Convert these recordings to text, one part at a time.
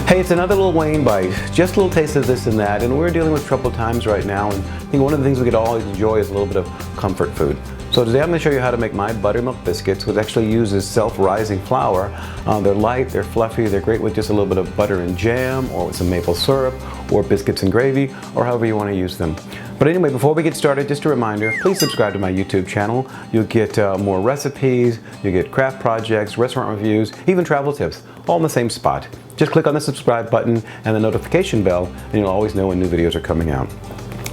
Hey, it's another little Wayne bite. Just a little taste of this and that, and we're dealing with troubled times right now, and I think one of the things we could always enjoy is a little bit of comfort food. So today I'm going to show you how to make my buttermilk biscuits, which actually uses self-rising flour. They're light, they're fluffy, they're great with just a little bit of butter and jam, or with some maple syrup, or biscuits and gravy, or however you want to use them. But anyway, before we get started, just a reminder, please subscribe to my YouTube channel. You'll get more recipes, you'll get craft projects, restaurant reviews, even travel tips, all in the same spot. Just click on the subscribe button and the notification bell, and you'll always know when new videos are coming out.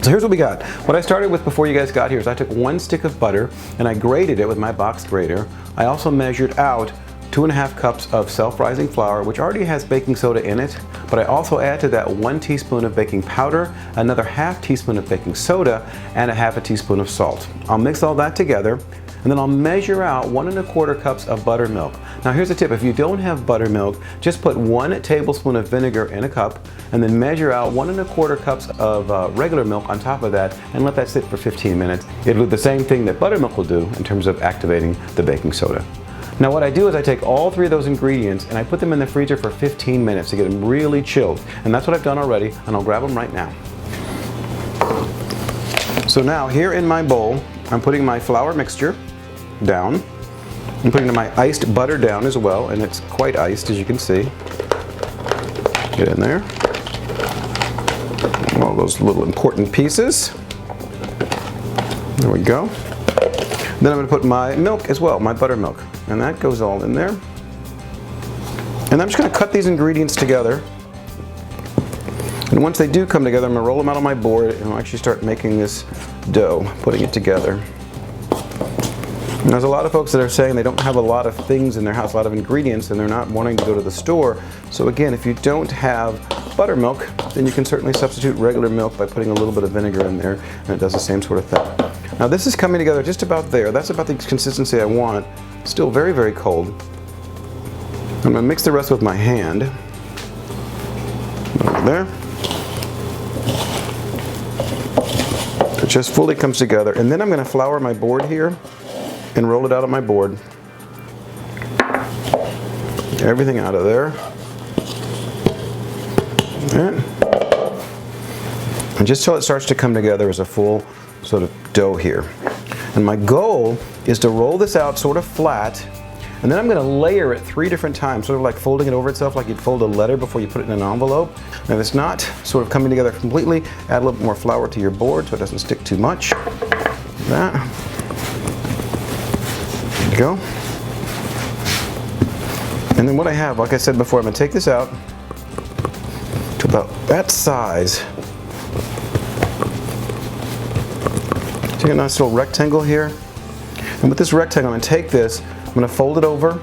So here's what we got. What I started with before you guys got here is I took 1 stick of butter and I grated it with my box grater. I also measured out 2½ cups of self-rising flour, which already has baking soda in it, but I also add to that 1 teaspoon of baking powder, another ½ teaspoon of baking soda, and a ½ teaspoon of salt. I'll mix all that together, and then I'll measure out 1¼ cups of buttermilk. Now here's a tip, if you don't have buttermilk, just put 1 tablespoon of vinegar in a cup, and then measure out 1¼ cups of regular milk on top of that, and let that sit for 15 minutes. It'll do the same thing that buttermilk will do in terms of activating the baking soda. Now what I do is I take all 3 of those ingredients and I put them in the freezer for 15 minutes to get them really chilled. And that's what I've done already, and I'll grab them right now. So now here in my bowl, I'm putting my flour mixture down. I'm putting my iced butter down as well, and it's quite iced as you can see. Get in there. All those little important pieces. There we go. Then I'm going to put my milk as well, my buttermilk. And that goes all in there. And I'm just going to cut these ingredients together. And once they do come together, I'm going to roll them out on my board and I'll actually start making this dough, putting it together. And there's a lot of folks that are saying they don't have a lot of things in their house, a lot of ingredients, and they're not wanting to go to the store. So again, if you don't have buttermilk, then you can certainly substitute regular milk by putting a little bit of vinegar in there, and it does the same sort of thing. Now this is coming together just about there. That's about the consistency I want. Still very, very cold. I'm going to mix the rest with my hand. Over there. It just fully comes together. And then I'm going to flour my board here and roll it out on my board. Get everything out of there. And just till it starts to come together as a full sort of dough here. And my goal is to roll this out sort of flat, and then I'm going to layer it 3 different times, sort of like folding it over itself like you'd fold a letter before you put it in an envelope. And if it's not sort of coming together completely, add a little bit more flour to your board so it doesn't stick too much. That. There you go. And then what I have, like I said before, I'm going to take this out to about that size. Take a nice little rectangle here. And with this rectangle, I'm going to take this, I'm going to fold it over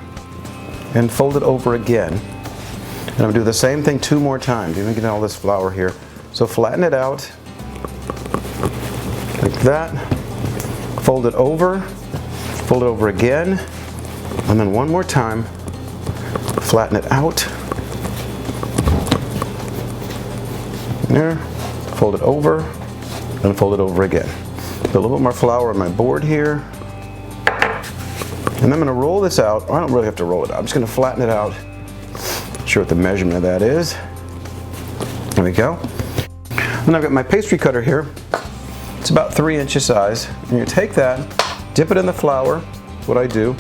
and fold it over again. And I'm going to do the same thing 2 more times, even getting all this flour here. So flatten it out like that. Fold it over again, and then 1 more time. Flatten it out. There. Fold it over and fold it over again. Put a little bit more flour on my board here. And I'm going to roll this out. I don't really have to roll it out. I'm just going to flatten it out. Not sure what the measurement of that is. There we go. And I've got my pastry cutter here. It's about 3 inches size. And you take that, dip it in the flour. That's what I do.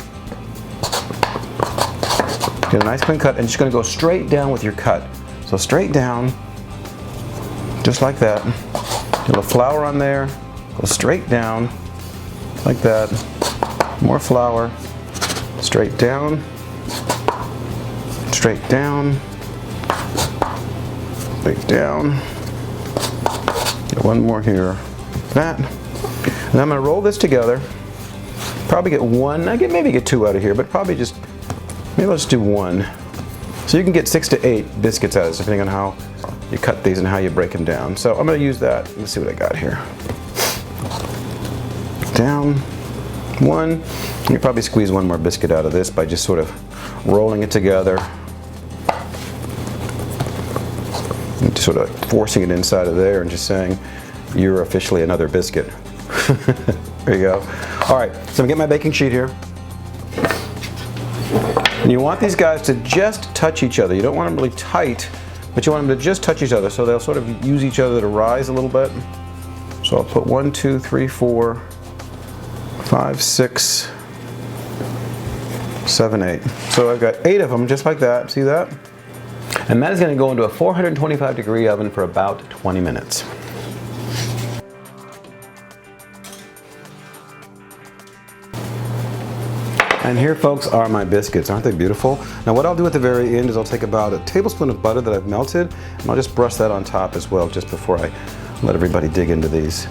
Get a nice clean cut, and just going to go straight down with your cut. So straight down, just like that. Get a little flour on there. Go straight down, like that. More flour. Straight down. Straight down. Straight down. Get 1 more here. Like that. And I'm going to roll this together. Probably get 1. Maybe get 2 out of here, but probably just, maybe I'll just do 1. So you can get 6 to 8 biscuits out of this, depending on how you cut these and how you break them down. So I'm going to use that. Let's see what I got here. Down. 1. You can probably squeeze 1 more biscuit out of this by just sort of rolling it together. And sort of forcing it inside of there and just saying, you're officially another biscuit. There you go. All right, so I'm getting my baking sheet here. And you want these guys to just touch each other. You don't want them really tight, but you want them to just touch each other, so they'll sort of use each other to rise a little bit. So I'll put 1, 2, 3, 4, 5, 6, 7, 8. So I've got 8 of them just like that. See that? And that is going to go into a 425-degree oven for about 20 minutes. And here, folks, are my biscuits. Aren't they beautiful? Now what I'll do at the very end is I'll take about a tablespoon of butter that I've melted, and I'll just brush that on top as well, just before I let everybody dig into these.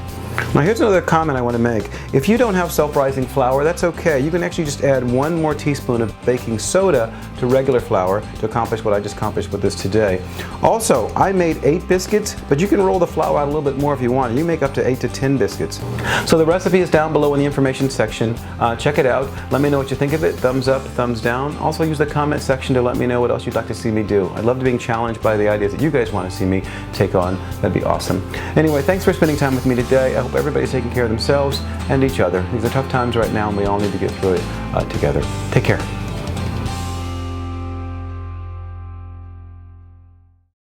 Now here's another comment I want to make. If you don't have self-rising flour, that's okay. You can actually just add 1 more teaspoon of baking soda to regular flour to accomplish what I just accomplished with this today. Also, I made 8 biscuits, but you can roll the flour out a little bit more if you want. You make up to 8 to 10 biscuits. So the recipe is down below in the information section. Check it out. Let me know what you think of it. Thumbs up, thumbs down. Also use the comment section to let me know what else you'd like to see me do. I love being challenged by the ideas that you guys want to see me take on. That'd be awesome. Anyway, thanks for spending time with me today. I hope everybody's taking care of themselves and each other. These are tough times right now, and we all need to get through it together. Take care.